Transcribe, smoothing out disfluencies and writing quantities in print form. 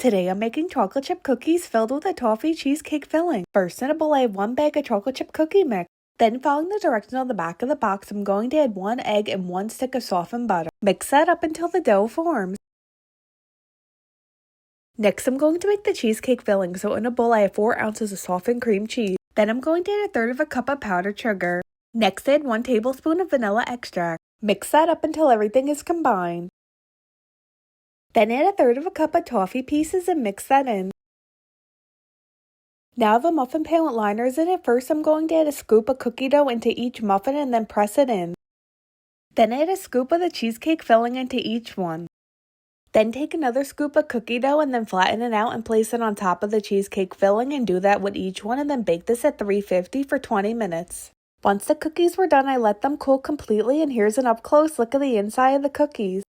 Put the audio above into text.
Today I'm making chocolate chip cookies filled with a toffee cheesecake filling. First, in a bowl I have 1 bag of chocolate chip cookie mix. Then, following the directions on the back of the box, I'm going to add 1 egg and 1 stick of softened butter. Mix that up until the dough forms. Next, I'm going to make the cheesecake filling, so in a bowl I have 4 ounces of softened cream cheese. Then I'm going to add 1/3 of a cup of powdered sugar. Next, add 1 tablespoon of vanilla extract. Mix that up until everything is combined. Then add 1/3 of a cup of toffee pieces and mix that in. Now I have a muffin pan with liners in it. First, I'm going to add a scoop of cookie dough into each muffin and then press it in. Then add a scoop of the cheesecake filling into each one. Then take another scoop of cookie dough and then flatten it out and place it on top of the cheesecake filling, and do that with each one, and then bake this at 350 for 20 minutes. Once the cookies were done, I let them cool completely, and here's an up close look at the inside of the cookies.